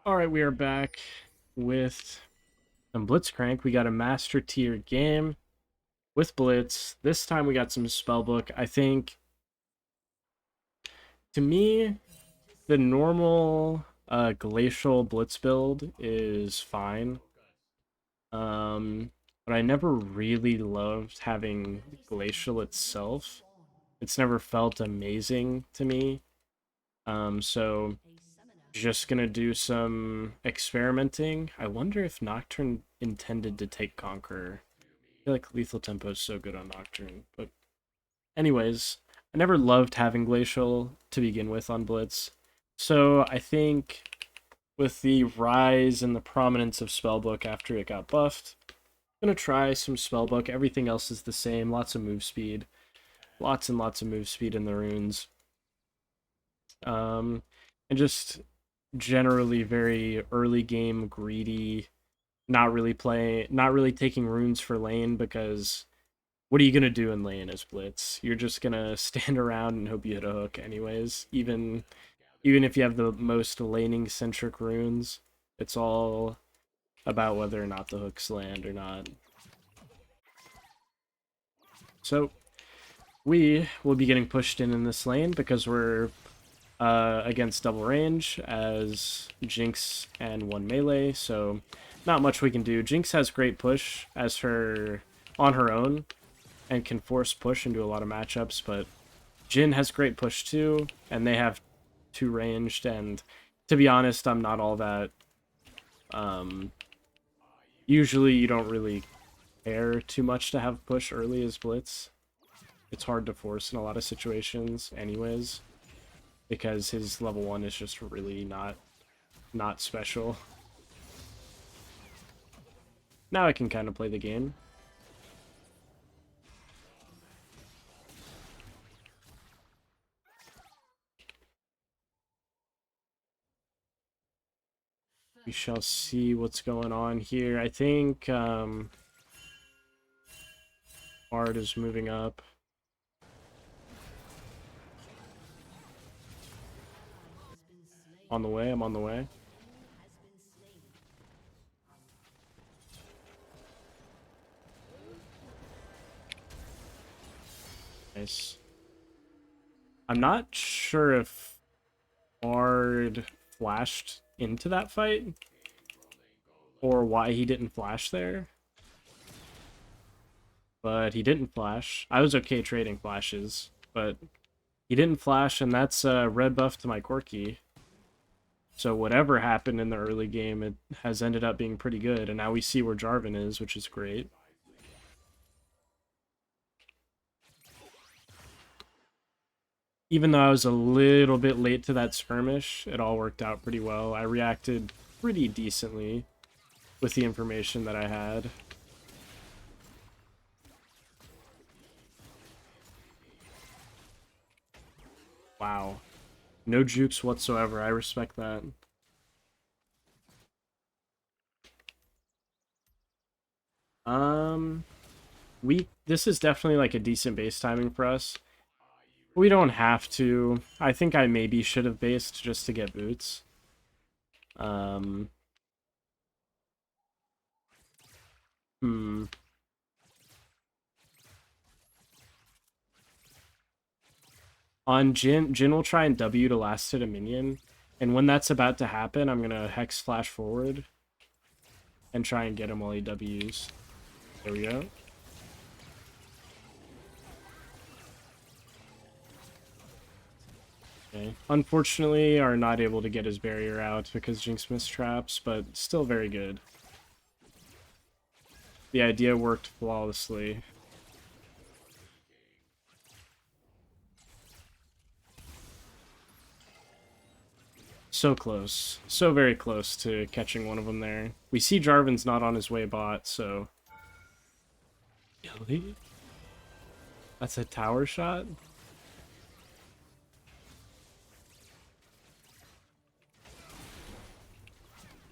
All right, we are back with some Blitzcrank. We got a master tier game with Blitz. This time we got some spellbook. I think, to me, the normal glacial Blitz build is fine. But I never really loved having glacial itself. It's never felt amazing to me. So just gonna do some experimenting. I wonder if Nocturne intended to take Conqueror. I feel like Lethal Tempo is so good on Nocturne. But anyways, I never loved having Glacial to begin with on Blitz. So I think with the rise and the prominence of Spellbook after it got buffed, I'm gonna try some Spellbook. Everything else is the same. Lots of move speed. Lots and lots of move speed in the runes. And just generally very early game greedy, not really taking runes for lane, because what are you gonna do in lane as Blitz? You're just gonna stand around and hope you hit a hook anyways. Even if you have the most laning centric runes, it's all about whether or not the hooks land or not. So we will be getting pushed in this lane because we're against double range as Jinx and one melee, so not much we can do. Jinx has great push as her on her own and can force push into a lot of matchups, but Jhin has great push too, and they have two ranged, and to be honest, I'm not all that usually you don't really care too much to have push early as Blitz. It's hard to force in a lot of situations anyways, because his level 1 is just really not special. Now I can kind of play the game. We shall see what's going on here. I think Bard is moving up. On the way, I'm on the way. Nice. I'm not sure if Bard flashed into that fight or why he didn't flash there. But he didn't flash. I was okay trading flashes, but he didn't flash, and that's a red buff to my Corki. So whatever happened in the early game, it has ended up being pretty good, and now we see where Jarvan is, which is great. Even though I was a little bit late to that skirmish, it all worked out pretty well. I reacted pretty decently with the information that I had. Wow. No jukes whatsoever. I respect that. This is definitely like a decent base timing for us. We don't have to. I think I maybe should have based just to get boots. Um, hmm. On Jhin will try and W to last hit a minion. And when that's about to happen, I'm going to Hex Flash forward and try and get him while he Ws. There we go. Okay. Unfortunately, are not able to get his barrier out because Jinx missed traps, but still very good. The idea worked flawlessly. So close. So very close to catching one of them there. We see Jarvan's not on his way bot, so... Really? That's a tower shot?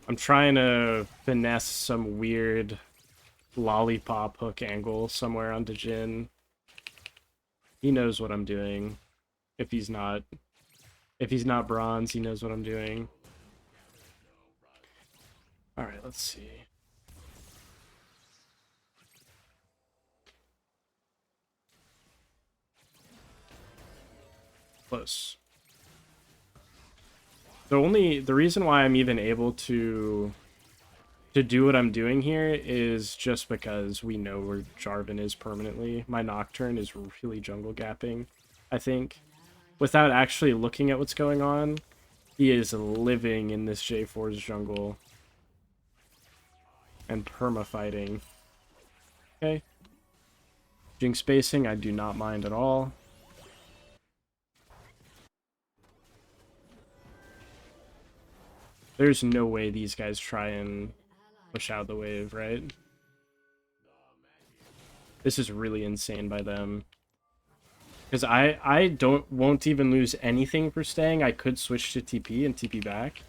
I'm trying to finesse some weird lollipop hook angle somewhere onto Jhin. He knows what I'm doing. If he's not bronze, he knows what I'm doing. Alright, let's see. Close. The reason why I'm even able to do what I'm doing here is just because we know where Jarvan is permanently. My Nocturne is really jungle gapping, I think. Without actually looking at what's going on, he is living in this J4's jungle and perma-fighting. Okay. Jinx spacing, I do not mind at all. There's no way these guys try and push out the wave, right? This is really insane by them. Because I won't even lose anything for staying. I could switch to TP and TP back.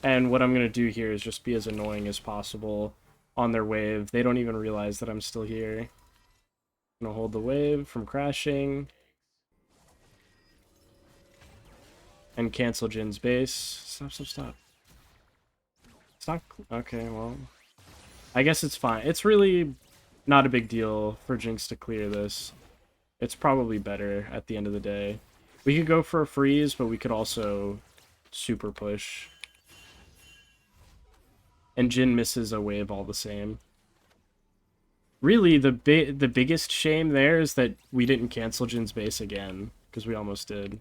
And what I'm going to do here is just be as annoying as possible on their wave. They don't even realize that I'm still here. I'm going to hold the wave from crashing. And cancel Jin's base. Stop, stop, stop. Stop. Okay, well. I guess it's fine. It's really not a big deal for Jinx to clear this. It's probably better at the end of the day. We could go for a freeze, but we could also super push. And Jhin misses a wave all the same. Really, the biggest shame there is that we didn't cancel Jin's base again, because we almost did.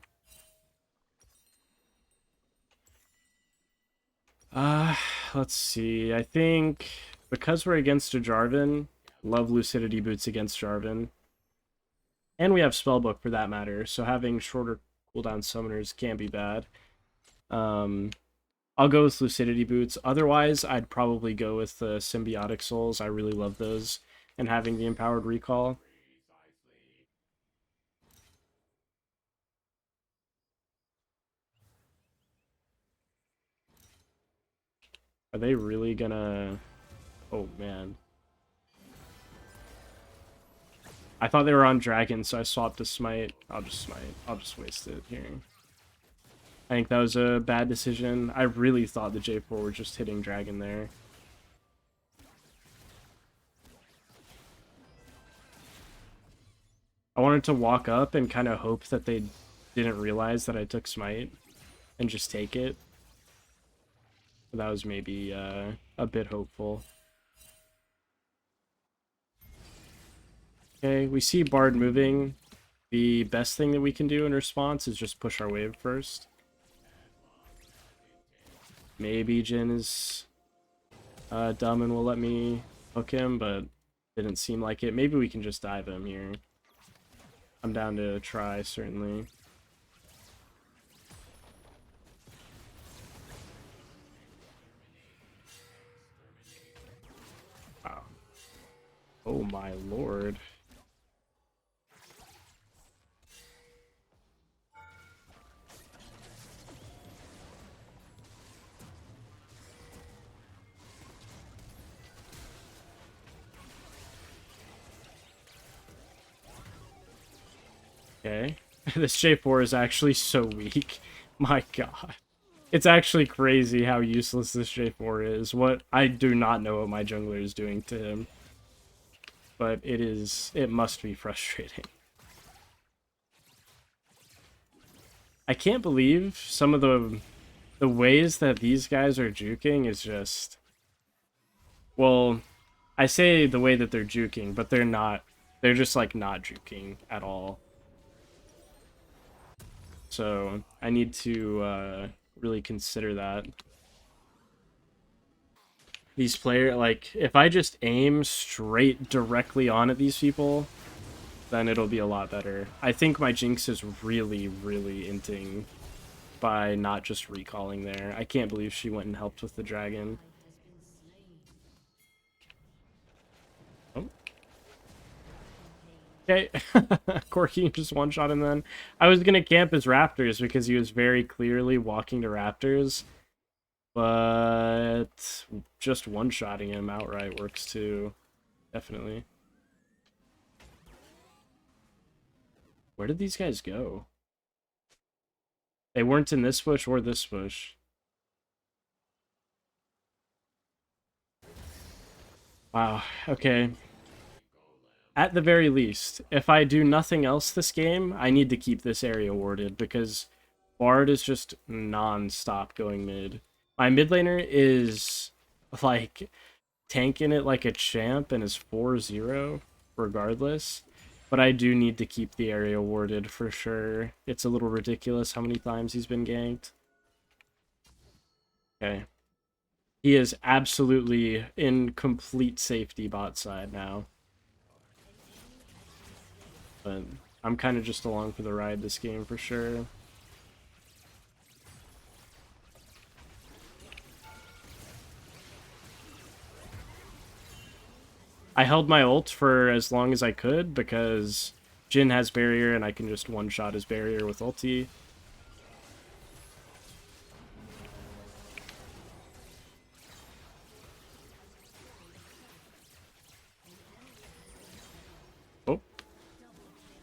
Let's see. I think because we're against a Jarvan, love Lucidity Boots against Jarvan. And we have Spellbook for that matter, so having shorter cooldown summoners can be bad. I'll go with Lucidity Boots. Otherwise, I'd probably go with the Symbiotic Souls. I really love those. And having the Empowered Recall. Are they really gonna... Oh, man. I thought they were on Dragon, so I swapped to Smite. I'll just Smite. I'll just waste it here. I think that was a bad decision. I really thought the J4 were just hitting Dragon there. I wanted to walk up and kind of hope that they didn't realize that I took Smite and just take it. But that was maybe a bit hopeful. Okay, we see Bard moving. The best thing that we can do in response is just push our wave first. Maybe Jhin is dumb and will let me hook him, but didn't seem like it. Maybe we can just dive him here. I'm down to try, certainly. Wow. Oh my lord. Okay. This J4 is actually so weak. My god. It's actually crazy how useless this J4 is. I do not know what my jungler is doing to him. But it must be frustrating. I can't believe some of the ways that these guys are juking is just... Well, I say the way that they're juking, but they're not. They're just, like, not juking at all. So, I need to really consider that. These players, like, if I just aim straight directly on at these people, then it'll be a lot better. I think my Jinx is really, really inting by not just recalling there. I can't believe she went and helped with the dragon. Oh. Okay. Corki just one-shot him then. I was gonna camp his Raptors because he was very clearly walking to Raptors. But just one-shotting him outright works too. Definitely. Where did these guys go? They weren't in this bush or this bush. Wow, okay. At the very least, if I do nothing else this game, I need to keep this area warded because Bard is just non-stop going mid. My mid laner is like tanking it like a champ and is 4-0 regardless. But I do need to keep the area warded for sure. It's a little ridiculous how many times he's been ganked. Okay. He is absolutely in complete safety bot side now. But I'm kind of just along for the ride this game for sure. I held my ult for as long as I could because Jhin has barrier and I can just one-shot his barrier with ulti. Oh.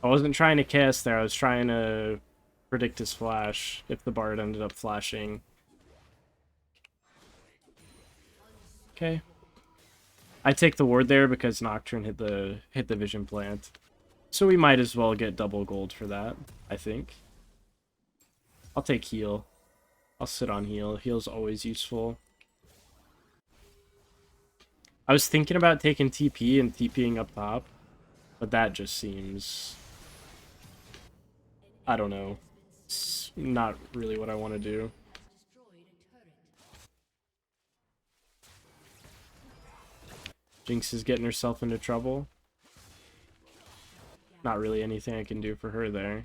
I wasn't trying to cast there, I was trying to predict his flash if the Bard ended up flashing. Okay. I take the ward there because Nocturne hit the vision plant. So we might as well get double gold for that, I think. I'll take heal. I'll sit on heal. Heal's always useful. I was thinking about taking TP and TPing up top, but that just seems... I don't know. It's not really what I want to do. Jinx is getting herself into trouble. Not really anything I can do for her there.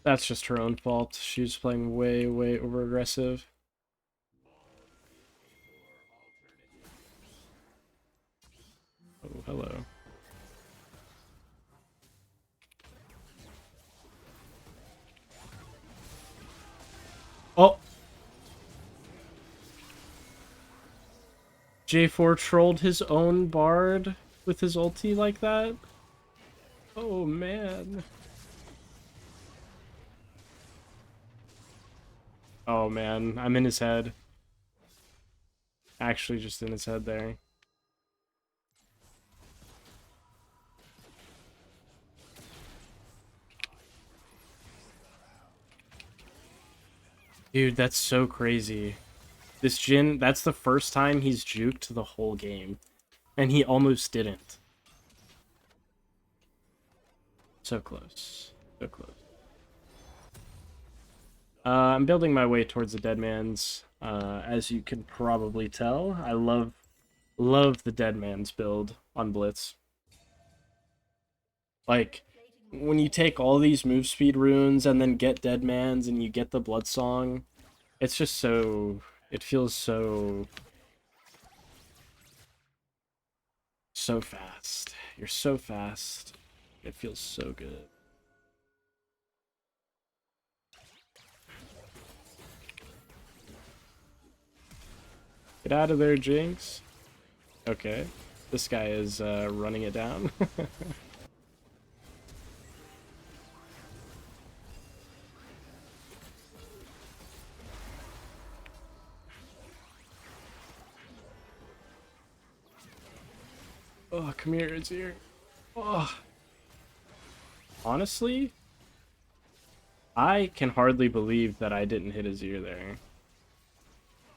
That's just her own fault. She's playing way, way over aggressive. Oh, hello. Oh! J4 trolled his own Bard with his ulti like that? Oh, man. Oh, man. I'm in his head. Actually, just in his head there. Dude, that's so crazy. This Jhin, that's the first time he's juked the whole game. And he almost didn't. So close. So close. I'm building my way towards the Deadman's. As you can probably tell, I love the Deadman's build on Blitz. Like, when you take all these move speed runes and then get Deadman's and you get the Blood Song, it's just so... It feels so... So fast. You're so fast. It feels so good. Get out of there, Jinx. Okay. This guy is running it down. Oh, come here, it's here. Oh. Honestly, I can hardly believe that I didn't hit his ear there.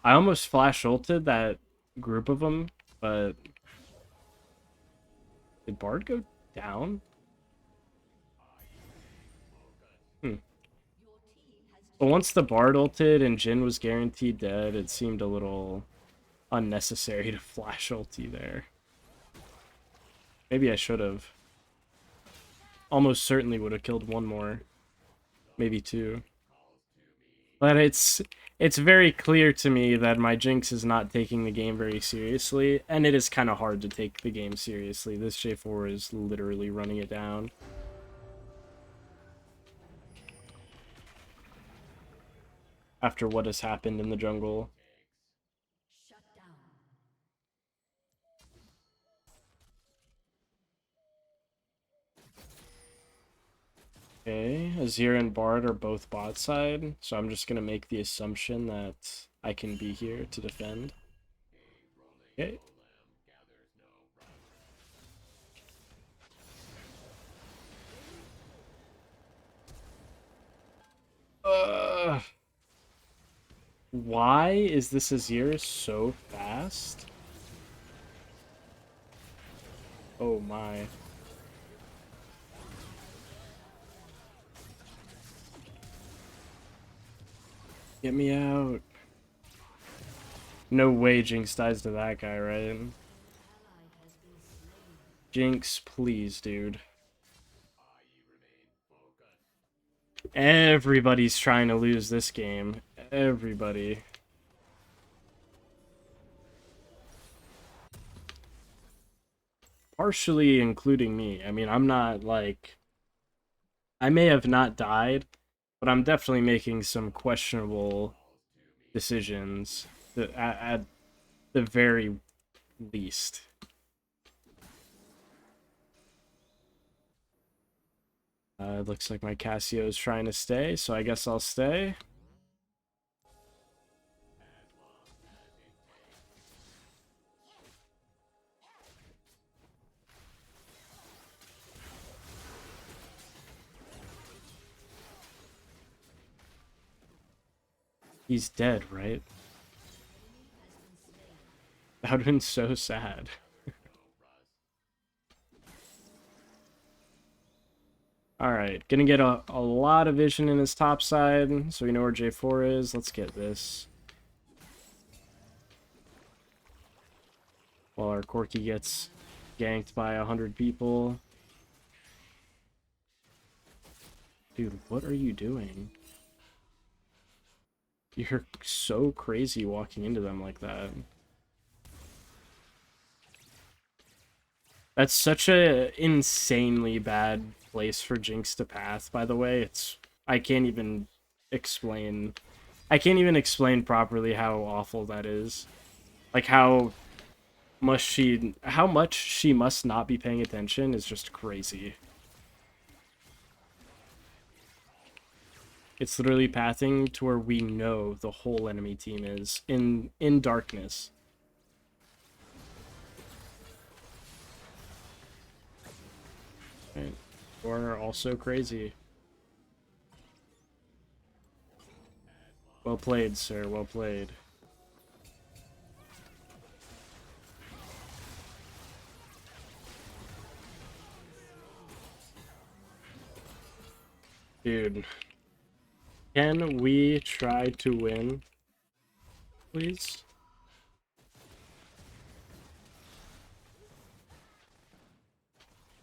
I almost flash ulted that group of them, but... Did Bard go down? Hmm. But once the Bard ulted and Jhin was guaranteed dead, it seemed a little unnecessary to flash ulti there. Maybe I should have. Almost certainly would have killed one more. Maybe two. But it's very clear to me that my Jinx is not taking the game very seriously, and it is kind of hard to take the game seriously. This J4 is literally running it down. After what has happened in the jungle. Okay, Azir and Bard are both bot side, so I'm just gonna make the assumption that I can be here to defend. Okay. Why is this Azir so fast? Oh my. Get me out. No way Jinx dies to that guy, right? Jinx, please, dude. Everybody's trying to lose this game. Everybody. Partially including me. I mean, I'm not, like... I may have not died, but I'm definitely making some questionable decisions at the very least. It looks like my Cassio is trying to stay, so I guess I'll stay. He's dead, right? That would have been so sad. Alright, gonna get a lot of vision in his top side, so we know where J4 is. Let's get this. While our Corki gets ganked by 100 people. Dude, what are you doing? You're so crazy walking into them like that. That's such a insanely bad place for Jinx to path, by the way. I can't even explain properly how awful that is. Like how much she must not be paying attention is just crazy. It's literally pathing to where we know the whole enemy team is in darkness. Right. You're also crazy. Well played, sir. Well played. Dude. Can we try to win? Please?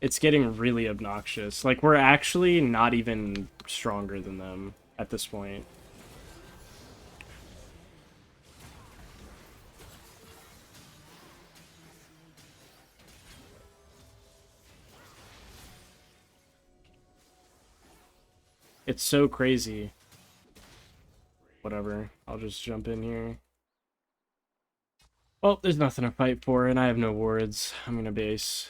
It's getting really obnoxious. Like, we're actually not even stronger than them at this point. It's so crazy. Whatever. I'll just jump in here. Well, there's nothing to fight for, and I have no wards. I'm gonna base.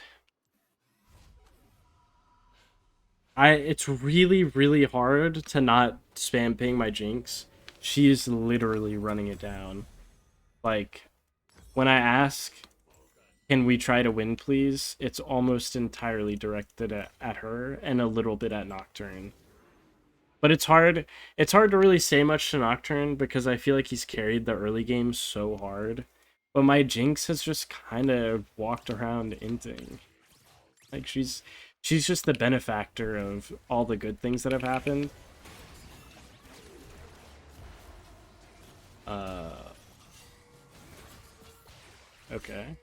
It's really, really hard to not spam ping my Jinx. She's literally running it down. Like, when I ask, can we try to win, please? It's almost entirely directed at her and a little bit at Nocturne. But it's hard to really say much to Nocturne because I feel like he's carried the early game so hard. But my Jinx has just kind of walked around inting. Like, she's just the benefactor of all the good things that have happened. Okay.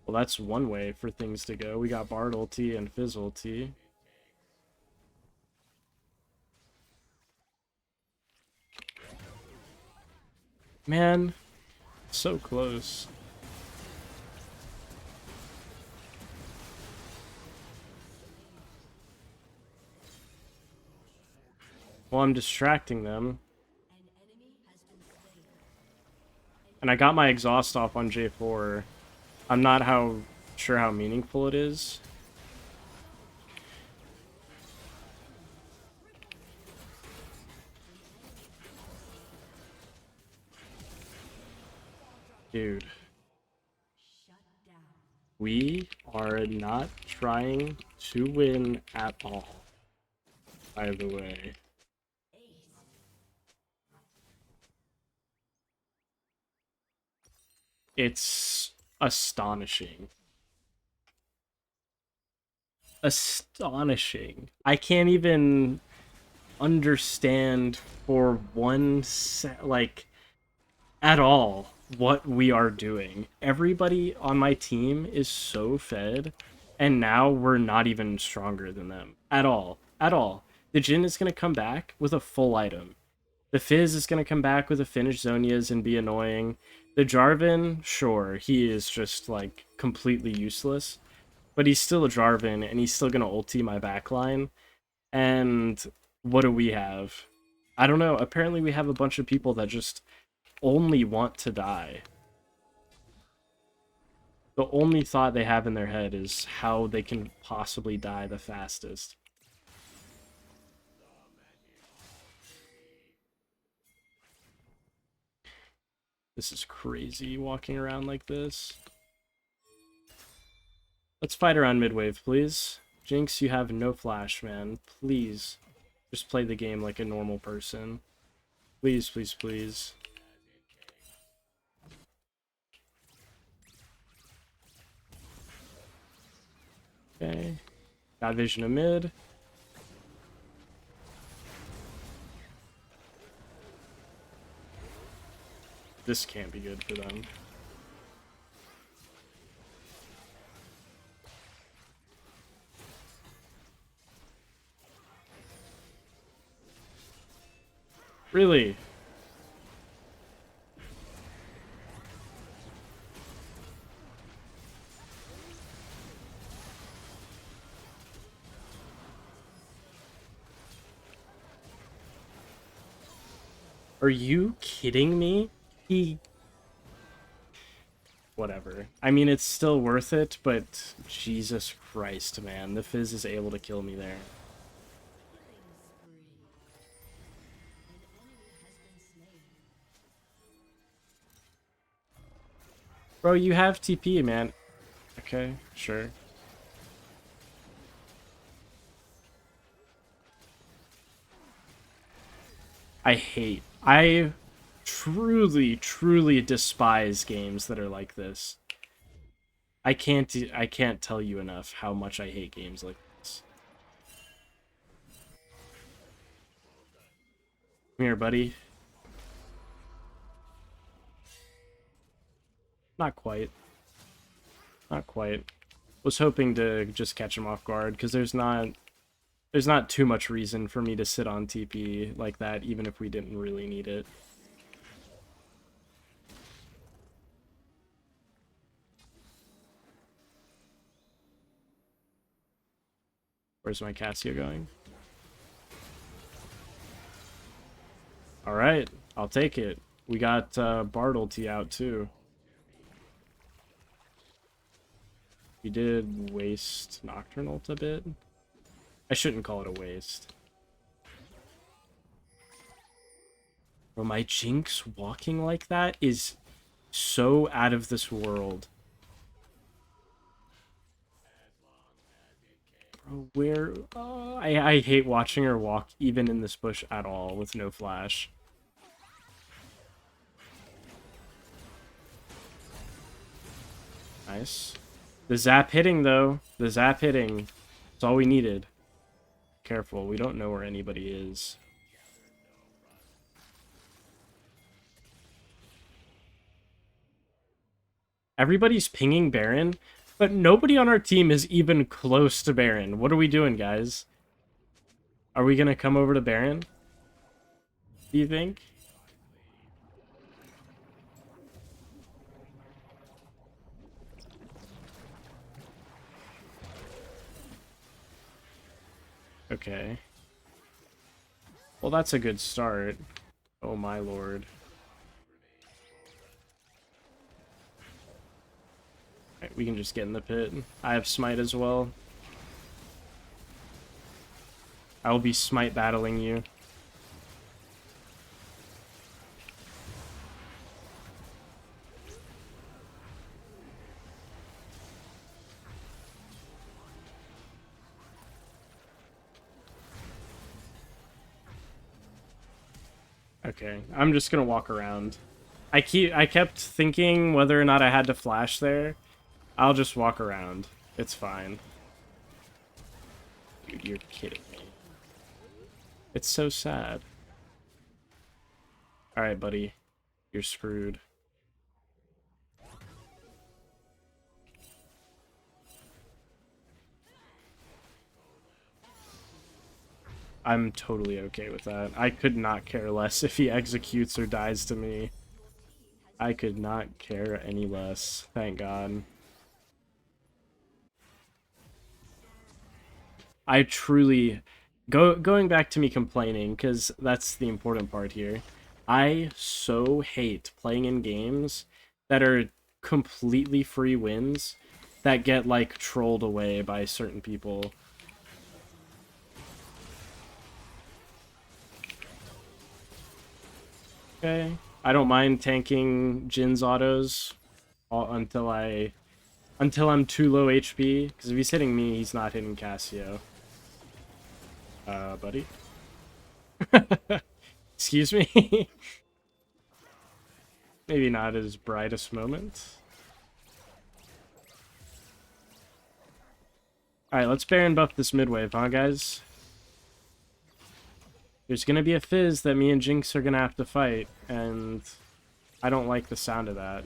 Well, that's one way for things to go. We got Bard ulti and Fizz ulti. Man, so close. Well, I'm distracting them. And I got my exhaust off on J4. I'm not sure how meaningful it is. Dude. We are not trying to win at all, by the way. It's astonishing. Astonishing. I can't even understand for like, at all what we are doing. Everybody on my team is so fed, and now we're not even stronger than them. At all. At all. The Jhin is going to come back with a full item. The Fizz is going to come back with a finished Zhonya's and be annoying. The Jarvan, sure, he is just, like, completely useless. But he's still a Jarvan, and he's still going to ulti my backline. And what do we have? I don't know. Apparently we have a bunch of people that just only want to die. The only thought they have in their head is how they can possibly die the fastest. This is crazy, walking around like this. Let's fight around mid-wave, please. Jinx, you have no flash, man. Please. Just play the game like a normal person. Please, please, please. Okay. Got vision of mid. This can't be good for them. Really? Are you kidding me? Whatever. I mean, it's still worth it, but Jesus Christ, man. The Fizz is able to kill me there. Bro, you have TP, man. Okay, sure. I truly, truly despise games that are like this. I can't tell you enough how much I hate games like this. Come here, buddy. Not quite. Not quite. Was hoping to just catch him off guard, because there's not too much reason for me to sit on TP like that, even if we didn't really need it. Where's my Cassia going? Alright, I'll take it. We got Bard ulti out too. We did waste Nocturne ult a bit. I shouldn't call it a waste. Bro, my Jinx walking like that is so out of this world. Bro, where... I hate watching her walk even in this bush at all with no flash. Nice. The zap hitting, though. The zap hitting. That's all we needed. Careful, we don't know where anybody is. Everybody's pinging Baron, but nobody on our team is even close to Baron. What are we doing, guys? Are we gonna come over to Baron? Do you think? Okay. Well, that's a good start. Oh my lord. Alright, we can just get in the pit. I have smite as well. I will be smite battling you. Okay, I'm just gonna walk around. I kept thinking whether or not I had to flash there. I'll just walk around. It's fine. Dude, you're kidding me. It's so sad. Alright, buddy. You're screwed. I'm totally okay with that. I could not care less if he executes or dies to me. I could not care any less. Thank God. I truly... Going back to me complaining, because that's the important part here. I so hate playing in games that are completely free wins that get, like, trolled away by certain people. Okay. I don't mind tanking Jin's autos until I'm too low HP, because if he's hitting me, he's not hitting Cassio. Buddy? Excuse me? Maybe not his brightest moment. Alright, let's Baron buff this midwave, huh, guys? There's gonna be a fizz that me and Jinx are gonna have to fight, and I don't like the sound of that.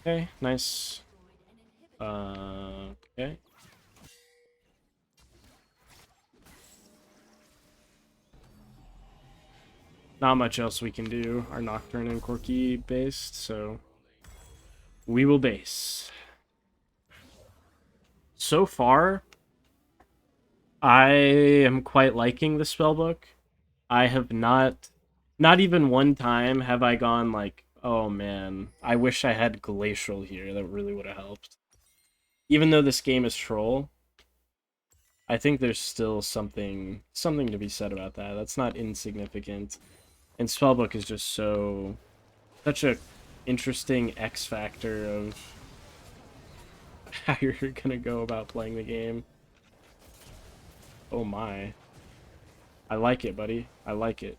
Okay, nice. Okay. Not much else we can do. Our Nocturne and Corki based, so we will base. So far, I am quite liking the spellbook. I have not even one time have I gone like, oh man, I wish I had Glacial here. That really would have helped. Even though this game is troll, I think there's still something to be said about that. That's not insignificant. And spellbook is just such a interesting X factor of how you're gonna go about playing the game. Oh my. I like it, buddy. I like it.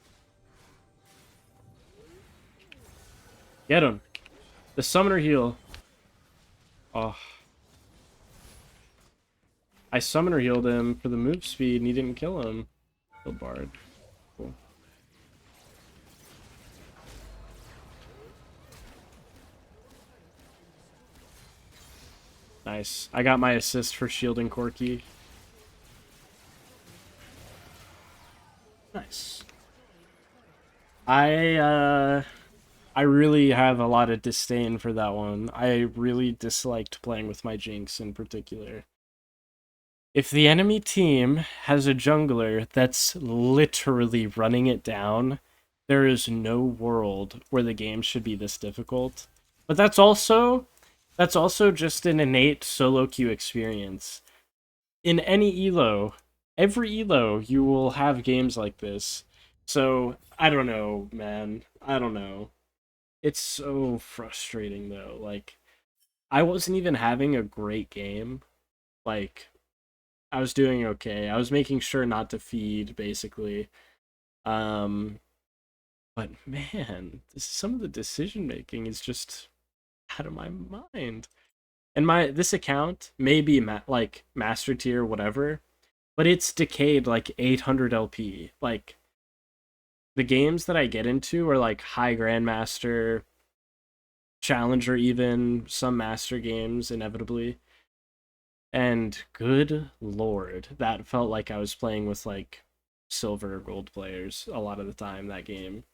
Get him. The summoner heal. Oh. I summoner healed him for the move speed and he didn't kill him. Killed Bard. Cool. Nice. I got my assist for shielding Corki. Nice. I really have a lot of disdain for that one. I really disliked playing with my Jinx in particular. If the enemy team has a jungler that's literally running it down, there is no world where the game should be this difficult. But that's also just an innate solo queue experience. In any elo, every elo, you will have games like this. So, I don't know, man. I don't know. It's so frustrating, though. Like, I wasn't even having a great game. Like, I was doing okay. I was making sure not to feed, basically. Um, but man, some of the decision making is just out of my mind. And this account may be like master tier, whatever, but it's decayed like 800 LP. Like, the games that I get into are like high grandmaster, challenger, even some master games inevitably. And good lord, that felt like I was playing with like silver or gold players a lot of the time that game.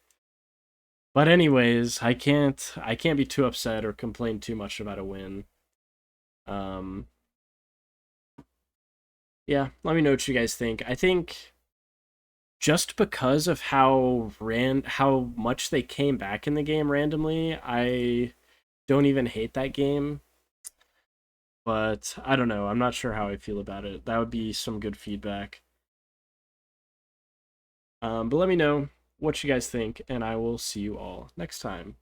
But anyways, I can't be too upset or complain too much about a win. Um yeah, let me know what you guys think. I think just because of how much they came back in the game randomly, I don't even hate that game. But I don't know. I'm not sure how I feel about it. That would be some good feedback. But let me know what you guys think, and I will see you all next time.